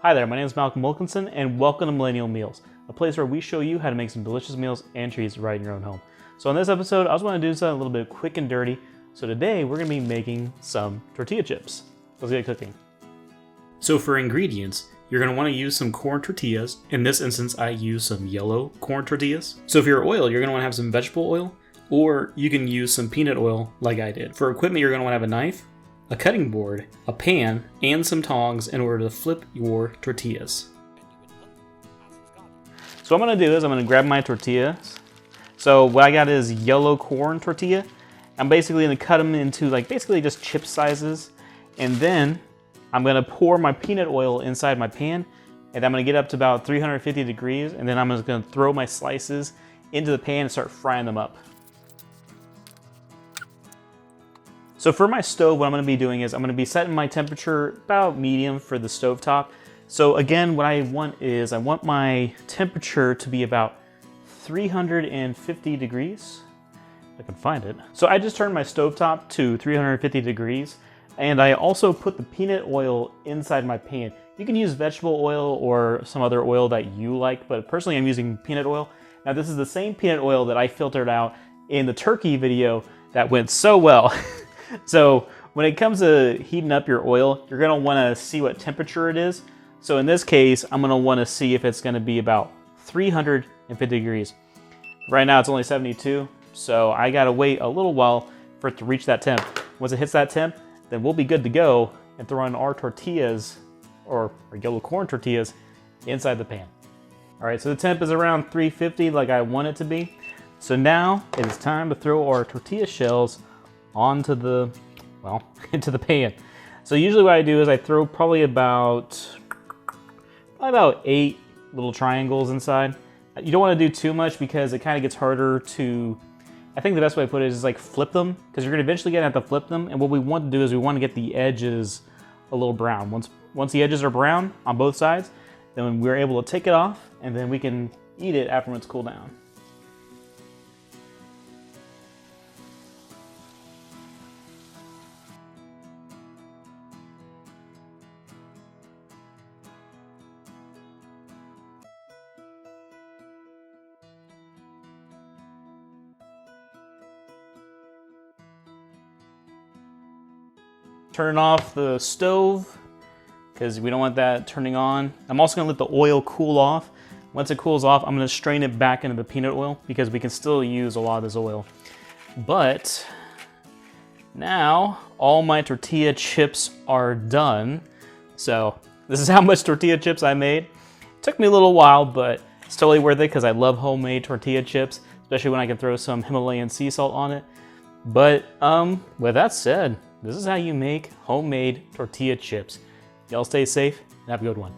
Hi there, my name is Malcolm Wilkinson and welcome to Millennial Meals, a place where we show you how to make some delicious meals and treats right in your own home. So in this episode, I just want to do something a little bit quick and dirty. So today we're going to be making some tortilla chips. Let's get cooking. So for ingredients, you're going to want to use some corn tortillas. In this instance, I use some yellow corn tortillas. So if you're oil, you're going to want to have some vegetable oil, or you can use some peanut oil like I did. For equipment, you're going to want to have a knife, a cutting board, a pan, and some tongs in order to flip your tortillas. So what I'm going to do is I'm going to grab my tortillas. So what I got is yellow corn tortilla. I'm basically going to cut them into basically just chip sizes. And then I'm going to pour my peanut oil inside my pan. And I'm going to get up to about 350 degrees. And then I'm just going to throw my slices into the pan and start frying them up. So for my stove, what I'm going to be doing is I'm going to be setting my temperature about medium for the stovetop. So again, what I want is I want my temperature to be about 350 degrees. If I can find it. So I just turned my stovetop to 350 degrees, and I also put the peanut oil inside my pan. You can use vegetable oil or some other oil that you like, but personally I'm using peanut oil. Now this is the same peanut oil that I filtered out in the turkey video that went so well. So when it comes to heating up your oil, you're going to want to see what temperature it is. So in this case, I'm going to want to see if it's going to be about 350 degrees. Right now it's only 72, so I got to wait a little while for it to reach that temp. Once it hits that temp, then we'll be good to go and throw in our tortillas, or our yellow corn tortillas, inside the pan. All right, so the temp is around 350 like I want it to be. So now it is time to throw our tortilla shells onto the, into the pan. So usually what I do is I throw probably about 8 little triangles inside. You don't want to do too much because it kind of gets harder to, I think the best way to put it is flip them, because you're going to eventually get to have to flip them. And what we want to do is we want to get the edges a little brown. Once the edges are brown on both sides, then we're able to take it off and then we can eat it after it's cooled down. Turn off the stove because we don't want that turning on. I'm also going to let the oil cool off. Once it cools off, I'm going to strain it back into the peanut oil because we can still use a lot of this oil. But now all my tortilla chips are done. So this is how much tortilla chips I made. It took me a little while, but it's totally worth it because I love homemade tortilla chips, especially when I can throw some Himalayan sea salt on it. But with that said, this is how you make homemade tortilla chips. Y'all stay safe and have a good one.